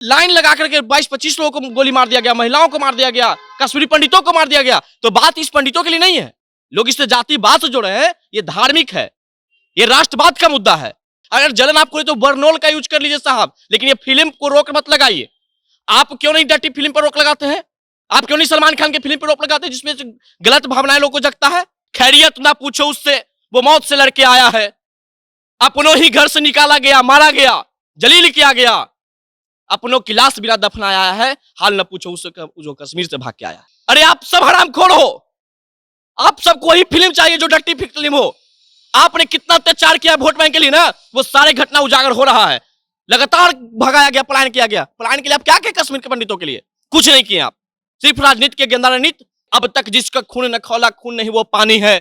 Line लगा करके 22-25 लोगों को गोली मार दिया गया, महिलाओं को मार दिया गया, कश्मीरी पंडितों को मार दिया गया। तो बात इस पंडितों के लिए नहीं है। लोग इससे जातिवाद से जुड़े हैं, ये धार्मिक है, ये राष्ट्रवाद का मुद्दा है। अगर जलन आपको है तो बर्नोल का यूज कर लीजिए साहब, लेकिन ये फिल्म को रोक मत लगाइए। आप क्यों नहीं डर्टी फिल्म पर रोक लगाते हैं? आप क्यों नहीं सलमान खान के फिल्म पर रोक लगाते हैं जिसमें गलत भावनाएं लोगों को जगता है? खैरियत ना पूछो उससे, वो मौत से लड़के आया है, अपनों ही घर से निकाला गया, मारा गया, जलील किया गया, अपनों की लाश बिना दफनाया है, हाल न पूछो उससे जो कश्मीर से भाग के आया। अरे आप सब हरामखोर हो, आप सबको वही फिल्म चाहिए जो डर्टी फिल्म हो। आपने कितना अत्याचार किया वोट बैंक के लिए ना, वो सारे घटना उजागर हो रहा है। लगातार भगाया गया, पलायन किया गया। पलायन के लिए आप क्या किए? कश्मीर के पंडितों के लिए कुछ नहीं किए आप, सिर्फ राजनीति के गेंदा रणनीति। अब तक जिसका खून न खौला, खून नहीं वो पानी है,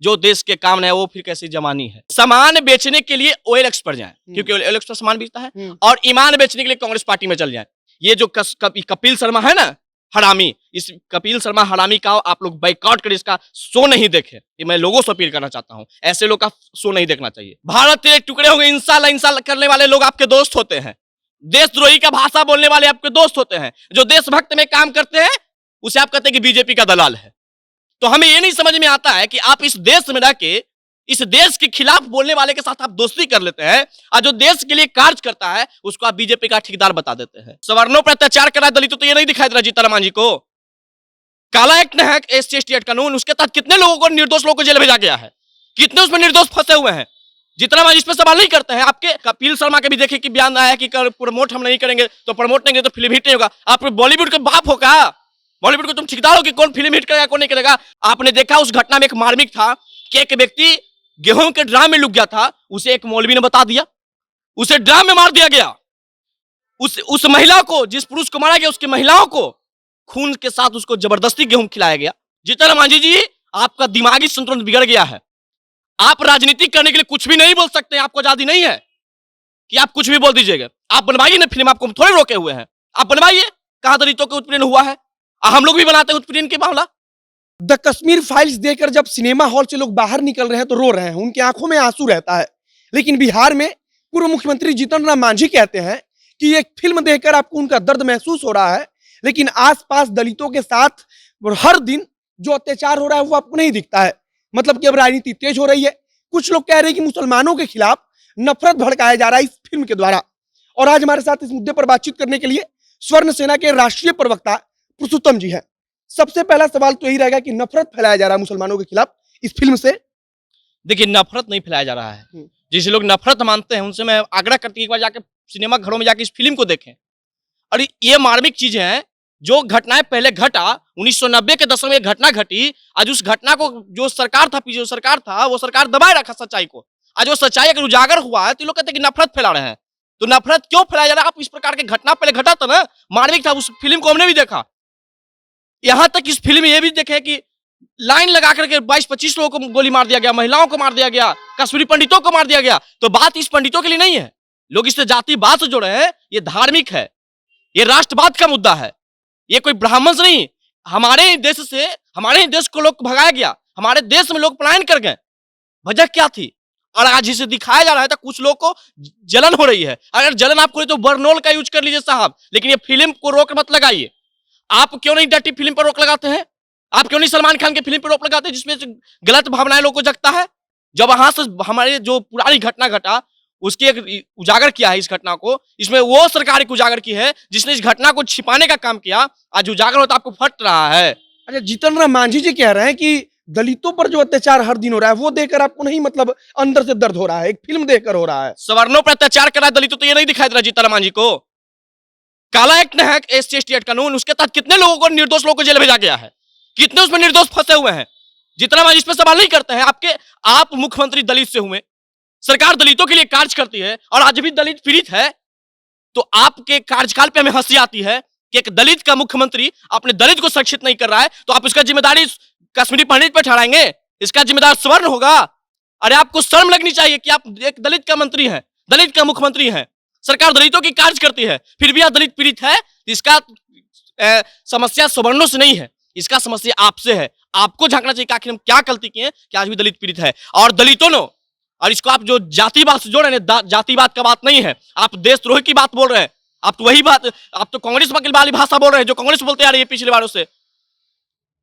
जो देश के काम है वो फिर कैसी जमानी है। सामान बेचने के लिए OLX पर जाएं, क्योंकि OLX पर सामान बेचता है, और ईमान बेचने के लिए कांग्रेस पार्टी में चल जाएं। ये जो कपिल शर्मा है ना, हरामी, इस कपिल शर्मा हरामी का आप लोग बाइकआउट करें, इसका शो नहीं देखे। ये मैं लोगों से अपील करना चाहता हूं, ऐसे लोग का शो नहीं देखना चाहिए। भारत के टुकड़े होंगे, इंशाल्लाह इंशाल्लाह करने वाले लोग आपके दोस्त होते हैं। देशद्रोही का भाषा बोलने वाले आपके दोस्त होते हैं। जो देशभक्त में काम करते हैं उसे आप कहते हैं कि बीजेपी का दलाल है। तो हमें ये नहीं समझ में आता है कि आप इस देश में रह के इस देश के खिलाफ बोलने वाले के साथ आप दोस्ती कर लेते हैं, और जो देश के लिए कार्य करता है उसको आप बीजेपी का ठेकेदार बता देते हैं। सवर्णों पर अत्याचार कर रहा है दलितों, तो ये नहीं दिखाई दे रहा जीतन राम मांझी को? काला एक्ट है, SC/ST एक्ट कानून, उसके तहत कितने लोगों को, निर्दोष लोगों को जेल भेजा गया है, कितने उसमें निर्दोष फंसे हुए हैं। जितना मांझी इस पर सवाल नहीं करते हैं। आपके कपिल शर्मा के भी देखे कि बयान आया कि प्रमोट हम नहीं करेंगे, तो प्रमोट नहीं करेंगे तो फिल्म हिट नहीं होगा। आप बॉलीवुड के बाप हो क्या? बॉलीवुड को तुम ठेकेदार हो कि कौन फिल्म हिट करेगा कौन नहीं करेगा? आपने देखा उस घटना में एक मार्मिक था कि एक व्यक्ति गेहूं के ड्राम में लुक गया था, उसे एक मौलवी ने बता दिया, उसे ड्राम में मार दिया गया। उस महिला को, जिस पुरुष को मारा गया, उसकी महिलाओं को खून के साथ उसको जबरदस्ती गेहूं खिलाया गया। जीतन मांझी जी, आपका दिमागी संतुलन बिगड़ गया है। आप राजनीति करने के लिए कुछ भी नहीं बोल सकते, आपको आजादी नहीं है कि आप कुछ भी बोल दीजिएगा। आप बनवाइए ना फिल्म, आपको थोड़े रोके हुए हैं, आप बनवाइए। कहां दलितों के उत्पीड़न हुआ है? हम लोग भी बनाते हैं उत्पीड़न के मामला। द कश्मीर फाइल्स देखकर जब सिनेमा हॉल से लोग बाहर निकल रहे हैं तो रो रहे हैं, उनकी आंखों में आंसू रहता है। लेकिन बिहार में पूर्व मुख्यमंत्री जीतन राम मांझी कहते हैं कि एक फिल्म देखकर आपको उनका दर्द महसूस हो रहा है, लेकिन आसपास दलितों के साथ हर दिन जो अत्याचार हो रहा है वो आपको नहीं दिखता है। मतलब कि अब राजनीति तेज हो रही है। कुछ लोग कह रहे हैं कि मुसलमानों के खिलाफ नफरत भड़काया जा रहा है इस फिल्म के द्वारा। और आज हमारे साथ इस मुद्दे पर बातचीत करने के लिए स्वर्ण सेना के राष्ट्रीय प्रवक्ता पुरुषोत्तम जी हैं। सबसे पहला सवाल तो यही रहेगा कि नफरत फैलाया जा रहा है मुसलमानों के खिलाफ इस फिल्म से। देखिए, नफरत नहीं फैलाया जा रहा है। जिसे लोग नफरत मानते हैं उनसे मैं आग्रह करती हूं एक बार जाके सिनेमा घरों में जाके इस फिल्म को देखें। और ये मार्मिक चीजें हैं, जो घटनाएं पहले घटा 1990 के दशक में घटना घटी, आज उस घटना को जो सरकार था, पीछे जो सरकार था, वो सरकार दबाए रखा सच्चाई को। आज वो सच्चाई अगर उजागर हुआ है तो लोग कहते हैं कि नफरत फैला रहे हैं। तो नफरत क्यों फैलाया जा रहा है? आप इस प्रकार के घटना पहले घटा था ना, मार्मिक था, उस फिल्म को हमने भी देखा। यहां तक इस फिल्म में ये भी देखे कि लाइन लगा करके 22-25 लोगों को गोली मार दिया गया, महिलाओं को मार दिया गया, कश्मीरी पंडितों को मार दिया गया। तो बात इस पंडितों के लिए नहीं है। लोग इससे जातिवाद से जुड़े हैं, ये धार्मिक है, ये राष्ट्रवाद का मुद्दा है। ये कोई ब्राह्मण से नहीं, हमारे ही देश से, हमारे ही देश को लोग भगाया गया, हमारे देश में लोग पलायन कर गए। वजह क्या थी? और आज इसे दिखाया जा रहा है तो कुछ लोग को जलन हो रही है। अगर जलन आपको है तो बर्नोल का यूज कर लीजिए साहब, लेकिन ये फिल्म को रोक मत लगाइए। आप क्यों नहीं डर्टी फिल्म पर रोक लगाते हैं? आप क्यों नहीं सलमान खान के फिल्म पर रोक लगाते हैं जिसमें गलत भावनाएं लोगों को जगता है? जब वहां से हमारे जो पुरानी घटना घटा उसकी एक उजागर किया है इस घटना को, इसमें वो सरकार एक उजागर की है जिसने इस घटना को छिपाने का काम किया। आज उजागर होता आपको फट रहा है। अच्छा, जीतन राम मांझी जी कह रहे हैं कि दलितों पर जो अत्याचार हर दिन हो रहा है वो देखकर आपको नहीं, मतलब अंदर से दर्द हो रहा है, एक फिल्म देखकर हो रहा है। सवर्णों पर अत्याचार कर रहा है दलितों, तो ये नहीं दिखाई दे रहा जीतन राम मांझी को? काला एक्ट है, SC/ST एक्ट कानून, उसके तहत कितने लोगों को, निर्दोष लोगों को जेल भेजा गया है, कितने उसमें निर्दोष फंसे हुए हैं। जितना मांझी इस पर सवाल नहीं करते हैं। आप मुख्यमंत्री दलित से हुए, सरकार दलितों के लिए कार्य करती है और आज भी दलित पीड़ित है। तो आपके कार्यकाल पे हमें हंसी आती है कि एक दलित का मुख्यमंत्री अपने दलित को सुरक्षित नहीं कर रहा है, तो आप इसका जिम्मेदारी कश्मीरी पंडित पे ठहराएंगे? इसका जिम्मेदार स्वर्ण होगा। अरे आपको शर्म लगनी चाहिए कि आप एक दलित का मंत्री हैं, दलित का मुख्यमंत्री हैं, सरकार दलितों की कार्य करती है, फिर भी आप दलित पीड़ित है। इसका समस्या सवर्णों से नहीं है, इसका समस्या आपसे है। आपको झांकना चाहिए कि आखिर हम क्या गलती किए कि आज भी दलित पीड़ित है। और दलितों ने, और इसको आप जो जातिवाद से जोड़ रहे हैं, जातिवाद का बात नहीं है, आप देशद्रोही की बात बोल रहे हैं। आप तो वही बात, आप तो कांग्रेस वाली भाषा बोल रहे हैं जो कांग्रेस बोलते आ रही है पिछले बारों से।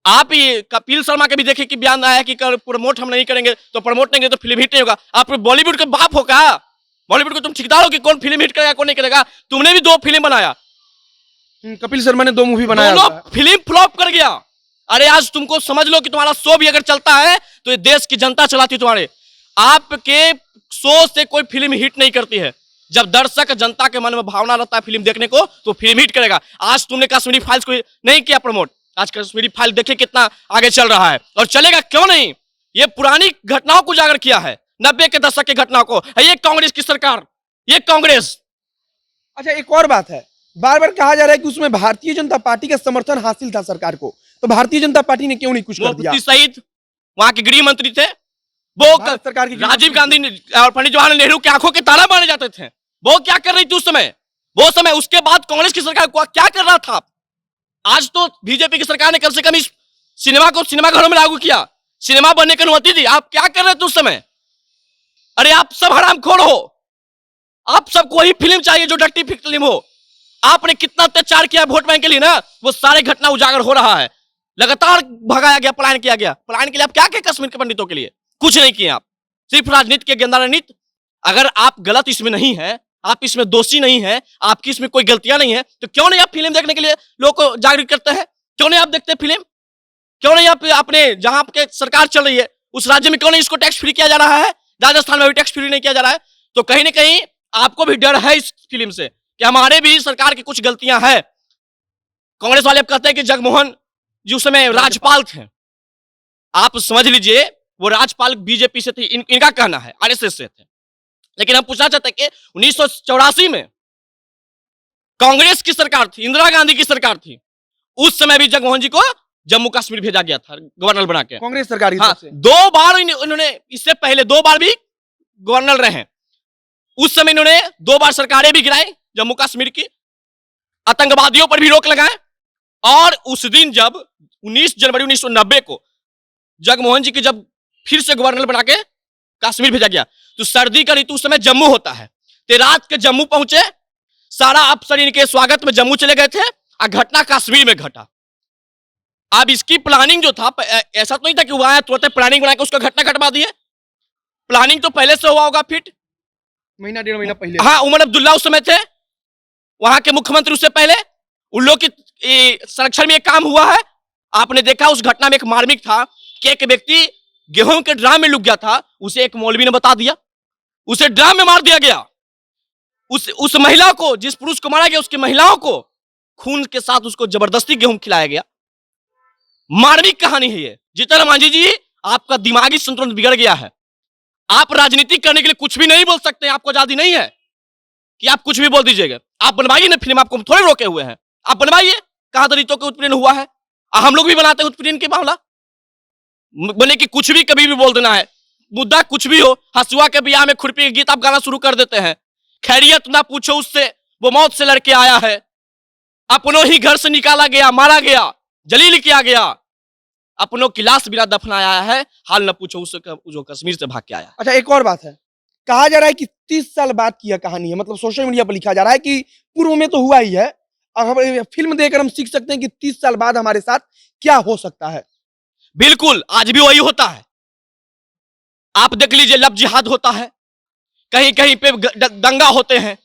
आप ये कपिल शर्मा के भी देखे कि बयान आया कि प्रमोट हम नहीं करेंगे, तो प्रमोट नहीं करेंगे तो फिल्म हिट नहीं होगा। आप बॉलीवुड के बाप हो क्या? बॉलीवुड को तुम ठेकेदार हो कि कौन फिल्म हिट करेगा कौन नहीं करेगा? तुमने भी 2 फिल्म बनाया, कपिल शर्मा ने 2 मूवी बनाया, दोनों फिल्म फ्लॉप कर गया। अरे आज तुमको समझ लो कि तुम्हारा शो भी अगर चलता है तो ये देश की जनता चलाती है तुम्हारे, आपके शो से कोई फिल्म हिट नहीं करती है। जब दर्शक जनता के मन में भावना रहता है फिल्म देखने को तो फिल्म हिट करेगा। आज तुमने कश्मीरी फाइल्स को नहीं किया प्रमोट, आज कश्मीरी फाइल देखिए कितना आगे चल रहा है और चलेगा क्यों नहीं। ये पुरानी घटनाओं को उजागर किया है, 90 के दशक की घटनाओं को। ये कांग्रेस की सरकार, ये कांग्रेस। अच्छा एक और बात है, बार बार कहा जा रहा है कि उसमें भारतीय जनता पार्टी का समर्थन हासिल था सरकार को, तो भारतीय जनता पार्टी ने क्यों नहीं कुछ कर दिया? मुफ्ती सईद वहां के गृह मंत्री थे, वो सरकार की राजीव गांधी और पंडित जवाहरलाल नेहरू की आंखों के तारा माने जाते थे। वो क्या कर रही थी उस समय, वो समय उसके बाद कांग्रेस की सरकार क्या कर रहा था? आज तो बीजेपी की सरकार ने कम से कम इस सिनेमा को सिनेमाघरों में लागू किया, सिनेमा बनने की अनुमति दी। आप क्या कर रहे थे उस समय? अरे आप सब हरामखोर हो, आप सबको वही फिल्म चाहिए जो डर्टी फिल्म हो। आपने कितना अत्याचार किया वोट बैंक के लिए ना, वो सारे घटना उजागर हो रहा है। लगातार भगाया गया, पलायन किया गया। पलायन के लिए आप क्या किए? कश्मीर के पंडितों के लिए कुछ नहीं किए आप, सिर्फ राजनीति के गेंदा राजनीति। अगर आप गलत इसमें नहीं है, आप इसमें दोषी नहीं है, आपकी इसमें कोई गलतियां नहीं है, तो क्यों नहीं आप फिल्म देखने के लिए लोगों को जागरूक करते हैं? क्यों नहीं आप देखते फिल्म? क्यों नहीं आप अपने जहां आपके सरकार चल रही है उस राज्य में क्यों नहीं इसको टैक्स फ्री किया जा रहा है? राजस्थान में भी टैक्स फ्री नहीं किया जा रहा है। तो कहीं ना कहीं आपको भी डर है इस फिल्म से कि हमारे भी सरकार की कुछ गलतियां हैं। कांग्रेस वाले कहते हैं कि जगमोहन जी उस समय राज्यपाल थे, आप समझ लीजिए वो राज्यपाल बीजेपी से थे, इनका कहना है आरएसएस से थे। लेकिन हम पूछना चाहते हैं कि 1984 में कांग्रेस की सरकार थी, इंदिरा गांधी की सरकार थी, उस समय भी जगमोहन जी को जम्मू कश्मीर भेजा गया था गवर्नर बना के, कांग्रेस सरकार की हाँ, तरफ से। 2 बार इन्होंने, इससे पहले 2 बार भी गवर्नर रहे। उस समय इन्होंने 2 बार सरकारें भी गिराई जम्मू कश्मीर की, आतंकवादियों पर भी रोक लगाए। और उस दिन जब 19 जनवरी 1990 को जगमोहन जी की जब फिर से गवर्नर बना के कश्मीर भेजा गया, तो सर्दी का ऋतु उस समय जम्मू होता है, तो रात के जम्मू पहुंचे, सारा अफसर इनके स्वागत में जम्मू चले गए थे और घटना कश्मीर में घटा। अब इसकी प्लानिंग जो था, ऐसा तो नहीं था कि वो आया तुरंत प्लानिंग बना के उसका घटना घटवा दिए। प्लानिंग तो पहले से हुआ होगा, फिट महीना 1.5 महीना पहले। हाँ, उमर अब्दुल्ला उस समय थे वहां के मुख्यमंत्री, उससे पहले उन लोग की संरक्षण में एक काम हुआ है। आपने देखा उस घटना में एक मार्मिक था कि एक व्यक्ति गेहूं के ड्राम में लुक गया था, उसे एक मौलवी ने बता दिया, उसे ड्राम में मार दिया गया। उस महिला को, जिस पुरुष को मारा गया, उसकी महिलाओं को खून के साथ उसको जबरदस्ती गेहूं खिलाया गया। मार्मिक कहानी है ये। जीतन मांझी जी, आपका दिमागी संतुलन बिगड़ गया है। आप राजनीति करने के लिए कुछ भी नहीं बोल सकते, आपको आजादी नहीं है कि आप कुछ भी बोल दीजिएगा। आप बनवाइए ना फिल्म, आपको थोड़े रोके हुए हैं, आप बनवाइए। कहां दलितों के उत्पीड़न हुआ है, हम लोग भी बनाते हैं उत्पीड़न के मामला। बोले कि कुछ भी कभी भी बोल देना है, मुद्दा कुछ भी हो। हसुआ के बियाह में खुरपी के गीत आप गाना शुरू कर देते हैं। खैरियत ना पूछो उससे, वो मौत से लड़के आया है। अपनों ही घर से निकाला गया, मारा गया, जलील किया गया, अपनों की लाश बिना दफनाया है। हाल न पूछो उससे जो कश्मीर से भाग के आया। अच्छा एक और बात है, कहा जा रहा है कि 30 साल बाद की यह कहानी है, मतलब सोशल मीडिया पर लिखा जा रहा है कि पूर्व में तो हुआ ही है, अब फिल्म देखकर हम सीख सकते हैं कि 30 साल बाद हमारे साथ क्या हो सकता है। बिल्कुल, आज भी वही होता है। आप देख लीजिए, लब जिहाद होता है, कहीं कहीं पे दंगा होते हैं,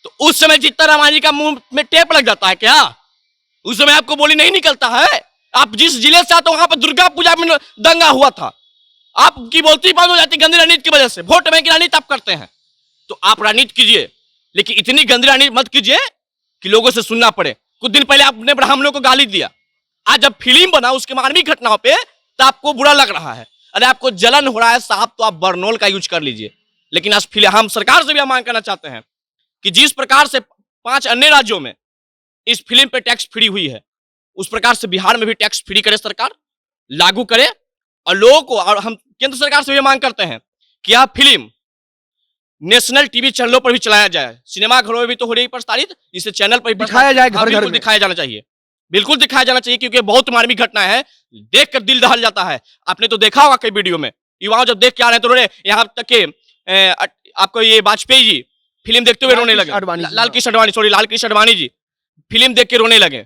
तो उस समय जीतन राम मांझी का मुंह में टेप लग जाता है क्या? उस समय आपको बोली नहीं निकलता है? आप जिस जिले से आते हो वहां पर दुर्गा पूजा में दंगा हुआ था, आपकी बोलती बंद हो जाती गंदी राजनीति की वजह से। वोट बैंक की राजनीति आप करते हैं, तो आप राजनीति कीजिए, लेकिन इतनी गंदी राजनीति मत कीजिए कि लोगों से सुनना पड़े। कुछ दिन पहले आपने ब्राह्मणों को गाली दिया, आज जब फिल्म बना उसके मार्मिक घटनाओं पे तो आपको बुरा लग रहा है। अरे आपको जलन हो रहा है साहब, तो आप बर्नोल का यूज कर लीजिए। लेकिन आज फिल्म, हम सरकार से भी मांग करना चाहते हैं कि जिस प्रकार से 5 अन्य राज्यों में इस फिल्म पे टैक्स फ्री हुई है, उस प्रकार से बिहार में भी टैक्स फ्री करे सरकार, लागू करे। और लोगों को, और हम केंद्र सरकार से भी मांग करते हैं कि यह फिल्म नेशनल टीवी चैनलों पर भी चलाया जाए। सिनेमा घरों में भी तो हो रही प्रसारित, इसे चैनल पर भी दिखाया जाए, घर घर में दिखाया जाना चाहिए, बिल्कुल दिखाया जाना चाहिए, क्योंकि बहुत मार्मिक घटना है, देखकर दिल दहल जाता है। आपने तो देखा होगा कई वीडियो में, युवाओं जब देख के आ रहे हैं तो रो रहे। यहाँ तक के आपको ये वाजपेयी जी फिल्म देखते हुए रोने लगे, लाल कृष्ण अडवाणी, सॉरी, लाल कृष्ण अडवाणी जी फिल्म देख के रोने लगे।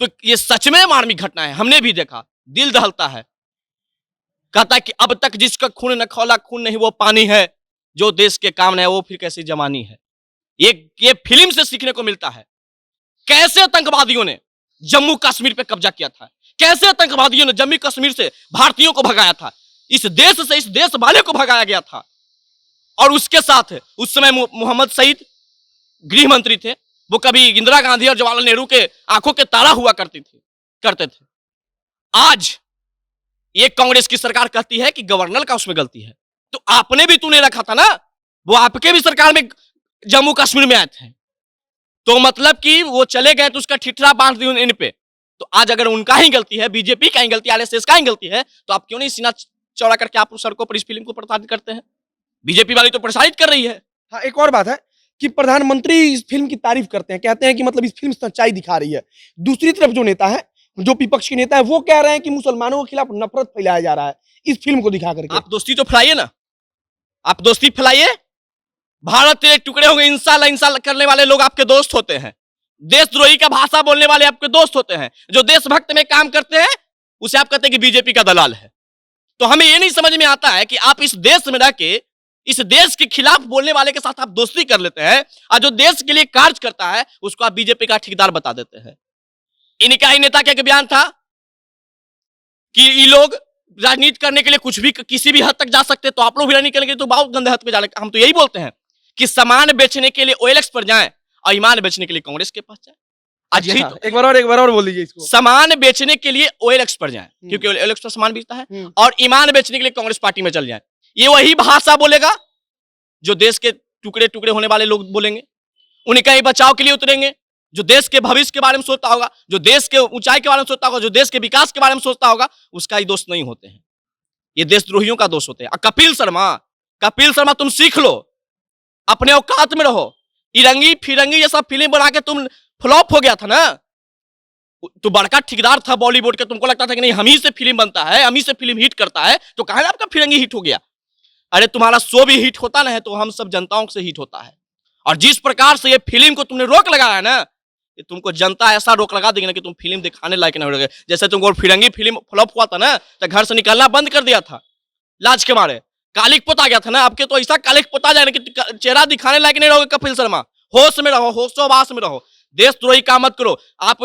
तो ये सच में मार्मिक घटना है, हमने भी देखा, दिल दहलता है। कहता है कि अब तक जिसका खून न खौला, खून नहीं वो पानी है, जो देश के काम न है वो फिर कैसी जवानी है। ये फिल्म से सीखने को मिलता है। कैसे आतंकवादियों ने जम्मू कश्मीर पे कब्जा किया था, कैसे आतंकवादियों ने जम्मू कश्मीर से भारतीयों को भगाया था, इस देश से इस देश वाले को भगाया गया था। और उसके साथ उस समय मोहम्मद सईद गृह मंत्री थे, वो कभी इंदिरा गांधी और जवाहरलाल नेहरू के आंखों के तारा हुआ करते थे। आज ये कांग्रेस की सरकार कहती है कि गवर्नर का उसमें गलती है। तो आपने भी तूने रखा था ना, वो आपके भी सरकार में जम्मू कश्मीर में आए थे, तो मतलब कि वो चले गए तो उसका ठिठरा बांध दिया इन पे। तो आज अगर उनका ही गलती है, बीजेपी का ही गलती, आरएसएस का ही गलती है, तो आप क्यों नहीं सीना चौड़ा करके आप सड़कों पर इस फिल्म को प्रसारित करते हैं? बीजेपी वाली तो प्रसारित कर रही है। हाँ, एक और बात है कि प्रधानमंत्री इस फिल्म की तारीफ करते हैं, कहते हैं कि मतलब इस फिल्म सच्चाई दिखा रही है। दूसरी तरफ जो नेता है, जो विपक्ष के नेता है, वो कह रहे हैं कि मुसलमानों के खिलाफ नफरत फैलाया जा रहा है इस फिल्म को दिखा करके। आप दोस्ती तो फैलाइए ना, आप दोस्ती फैलाइए। भारत के टुकड़े होंगे, इंसान करने वाले लोग आपके दोस्त होते हैं, देशद्रोही का भाषा बोलने वाले आपके दोस्त होते हैं, जो देशभक्त में काम करते हैं उसे आप कहते हैं कि बीजेपी का दलाल है। तो हमें यह नहीं समझ में आता है कि आप इस देश में रह के इस देश के खिलाफ बोलने वाले के साथ आप दोस्ती कर लेते हैं, और जो देश के लिए कार्य करता है उसको आप बीजेपी का ठेकेदार बता देते हैं। इनका ही नेता का बयान था कि ये लोग राजनीति करने के लिए कुछ भी किसी भी हद तक जा सकते, तो आप लोग भी राजनीति करने के लिए तो बहुत गंदे हद पे जा रहे। हम तो यही बोलते हैं कि सामान बेचने के लिए ओएलएक्स पर जाएं और ईमान बेचने के लिए कांग्रेस के पास जाएं। आज यही तो, एक बार और बोल दीजिए इसको। सामान बेचने के लिए ओएलएक्स पर जाएं, क्योंकि ओएलएक्स पर सामान बेचता है, और ईमान बेचने के लिए कांग्रेस पार्टी में चल जाएं। ये वही भाषा बोलेगा जो देश के टुकड़े टुकड़े होने वाले लोग बोलेंगे। उनका ही बचाव के लिए उतरेंगे, जो देश के भविष्य के बारे में सोचता होगा, जो देश के ऊंचाई के बारे में सोचता होगा, जो देश के विकास के बारे में सोचता होगा, उसका ही दोस्त नहीं होते हैं, ये देशद्रोहियों का दोष होते हैं। कपिल शर्मा तुम सीख लो, अपने औकात में रहो। इरंगी फिरंगी ये सब फिल्म बना के तुम फ्लॉप हो गया था ना, तो बड़का ठेकेदार था बॉलीवुड के, तुमको लगता था कि नहीं हम ही से फिल्म बनता है, हम ही से फिल्म हिट करता है, तो कहा आपका फिरंगी हिट हो गया। अरे तुम्हारा शो भी हिट होता ना है तो हम सब जनताओं से हिट होता है। और जिस प्रकार से ये फिल्म को तुमने रोक लगाया है ना, ये तुमको जनता ऐसा रोक लगा देगी ना कि तुम फिल्म दिखाने लायक नहीं रहोगे। जैसे तुमको फिरंगी फिल्म फ्लॉप हुआ था ना, तो घर से निकलना बंद कर दिया था लाज के मारे, कालिक पोता गया था ना। आपके तो ऐसा कालिक पोता जाए कि चेहरा दिखाने लायक नहीं रहोगे। कपिल शर्मा, होश में रहो, होशोबास में रहो, देशद्रोही काम मत करो। आप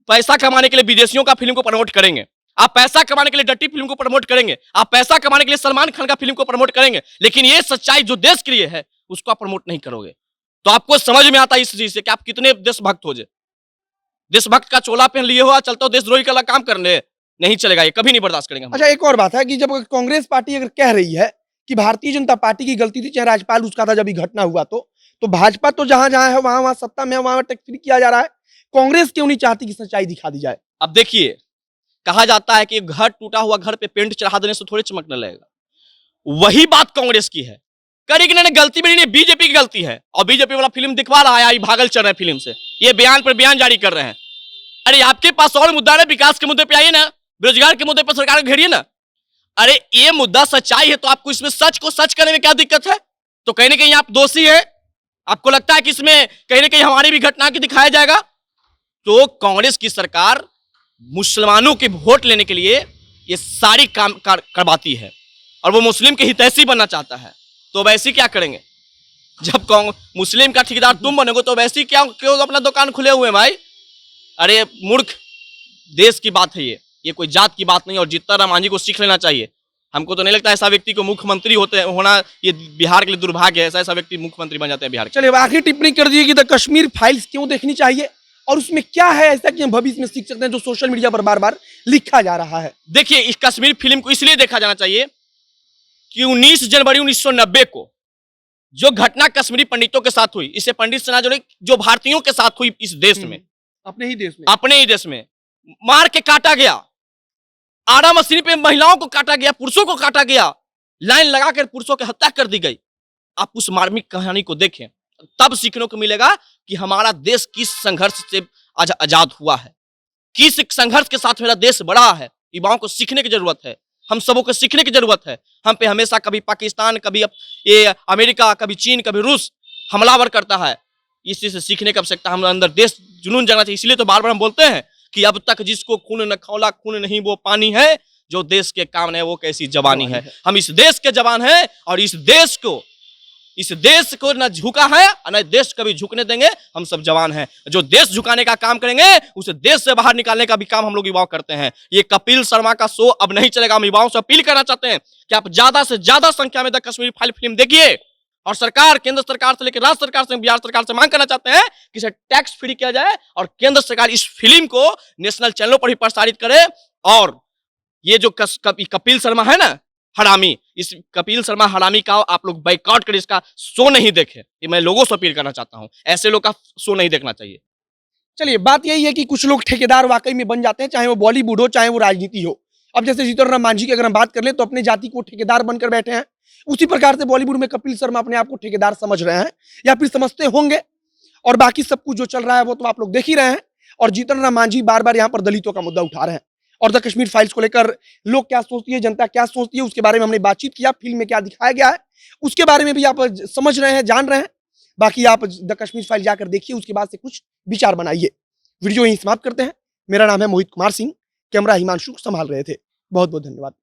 पैसा कमाने के लिए विदेशियों का फिल्म को प्रमोट करेंगे, आप पैसा कमाने के लिए डट्टी फिल्म को प्रमोट करेंगे, आप पैसा कमाने के लिए सलमान खान का फिल्म को प्रमोट करेंगे, लेकिन ये सच्चाई जो देश के लिए है उसको आप प्रमोट नहीं करोगे। तो आपको समझ में आता है इस चीज से कि आप कितने देशभक्त हो जाए। देशभक्त का चोला पहन लिए हो, चलते हो देशद्रोही का काम करने, नहीं चलेगा, ये कभी नहीं बर्दाश्त करेंगे। अच्छा, एक और बात है कि जब कांग्रेस पार्टी अगर कह रही है कि भारतीय जनता पार्टी की गलती थी, चाहे राज्यपाल उसका था जब ये घटना हुआ, तो भाजपा तो जहां जहां है वहां सत्ता में, वहां टैक्स किया जा रहा है। कांग्रेस क्यों नहीं चाहती कि सच्चाई दिखा दी जाए? अब देखिए, कहा जाता है कि घर टूटा हुआ घर पे पेंट चढ़ा देने से थोड़े चमकने लगेगा। वही बात कांग्रेस की है। करी कि नहीं, गलती मेरी नहीं, बीजेपी की गलती है। और बीजेपी वाला फिल्म दिखवा रहा है, भागल चल रहे हैं फिल्म से, ये बयान पर बयान जारी कर रहे हैं। अरे आपके पास और मुद्दा है, विकास के मुद्दे पे आइए ना, बेरोजगार के मुद्दे पर सरकार को घेरिए ना। अरे ये मुद्दा सच्चाई है तो आपको इसमें सच को सच करने में क्या दिक्कत है? तो कहीं ना कहीं आप दोषी है, आपको लगता है कि इसमें कहीं ना कहीं हमारी भी घटना की दिखाया जाएगा। तो कांग्रेस की सरकार मुसलमानों के वोट लेने के लिए ये सारी काम करवाती है, और वो मुस्लिम के हितैषी बनना चाहता है। तो वैसे क्या करेंगे? जब मुस्लिम का ठेकेदार तुम बनोगे तो वैसे क्या क्यों अपना दुकान खुले हुए भाई? अरे मूर्ख, देश की बात है ये कोई जात की बात नहीं। और जीतन राम को सीख लेना चाहिए। हमको तो नहीं लगता ऐसा व्यक्ति को मुख्यमंत्री होना ये बिहार के लिए दुर्भाग्य है। ऐसा व्यक्ति मुख्यमंत्री बन जाते हैं बिहार के। चलिए, आखिरी टिप्पणी कर दीजिए कि द कश्मीर फाइल्स क्यों देखनी चाहिए, और उसमें क्या है ऐसा कि हम भविष्य में सीख सकते हैं जो सोशल मीडिया पर बार बार लिखा जा रहा है? देखिए, इस कश्मीर फिल्म को इसलिए देखा जाना चाहिए कि 19 जनवरी 1990 को जो घटना कश्मीरी पंडितों के साथ हुई, इसे पंडित सेना जो भारतीयों के साथ हुई इस देश में, अपने ही देश में मार के काटा गया। आड़ा मशीन पे महिलाओं को काटा गया, पुरुषों को काटा गया, लाइन लगाकर पुरुषों की हत्या कर दी गई। आप उस मार्मिक कहानी को देखें, तब सीखने को मिलेगा कि हमारा देश किस संघर्ष से आज आजाद हुआ है, किस संघर्ष के साथ मेरा देश बढ़ा है। युवाओं को सीखने की जरूरत है, हम सबों को सीखने की जरूरत है। हम पे हमेशा कभी पाकिस्तान, कभी ये अमेरिका, कभी चीन, कभी रूस हमलावर करता है। इस चीज से सीखने की आवश्यकता, हम अंदर देश जुनून जगना चाहिए। इसलिए तो बार बार हम बोलते हैं कि अब तक जिसको खून न खौला, खून नहीं वो पानी है, जो देश के काम है वो कैसी जवानी है। हम इस देश के जवान हैं और इस देश को न झुका है और न देश कभी झुकने देंगे। हम सब जवान हैं, जो देश झुकाने का काम करेंगे उसे देश से बाहर निकालने का भी काम हम लोग युवाओं करते हैं। ये कपिल शर्मा का शो अब नहीं चलेगा। हम युवाओं से अपील करना चाहते हैं कि आप ज्यादा से ज्यादा संख्या में द कश्मीर फाइल फिल्म देखिए और सरकार, केंद्र सरकार से लेकर राज्य सरकार से, बिहार सरकार से मांग करना चाहते हैं कि इसे टैक्स फ्री किया जाए और केंद्र सरकार इस फिल्म को नेशनल चैनलों पर ही प्रसारित करे। और ये जो कपिल शर्मा है ना हरामी, इस कपिल शर्मा हरामी का आप लोग बाइकआउट करें, इसका शो नहीं देखें। ये मैं लोगों से अपील करना चाहता हूं, ऐसे लोग का शो नहीं देखना चाहिए। चलिए, बात यही है कि कुछ लोग ठेकेदार वाकई में बन जाते हैं, चाहे वो बॉलीवुड हो चाहे वो राजनीति हो। अब जैसे जीतन राम मांझी की अगर हम बात कर लें तो अपने जाति को ठेकेदार बनकर बैठे हैं, उसी प्रकार से बॉलीवुड में कपिल शर्मा अपने आप को ठेकेदार समझ रहे हैं या फिर समझते होंगे। और बाकी सब कुछ जो चल रहा है वो तो आप लोग देख ही रहे हैं। और जीतन राम मांझी बार बार यहाँ पर दलितों का मुद्दा उठा रहे हैं और द कश्मीर फाइल्स को लेकर लोग क्या सोचती है, जनता क्या सोचती है, उसके बारे में हमने बातचीत किया। फिल्म में क्या दिखाया गया है उसके बारे में भी आप समझ रहे हैं, जान रहे हैं। बाकी आप द कश्मीर फाइल जाकर देखिए, उसके बाद से कुछ विचार बनाइए। वीडियो यहीं समाप्त करते हैं। मेरा नाम है मोहित कुमार सिंह, कैमरा हिमांशु संभाल रहे थे। बहुत बहुत धन्यवाद।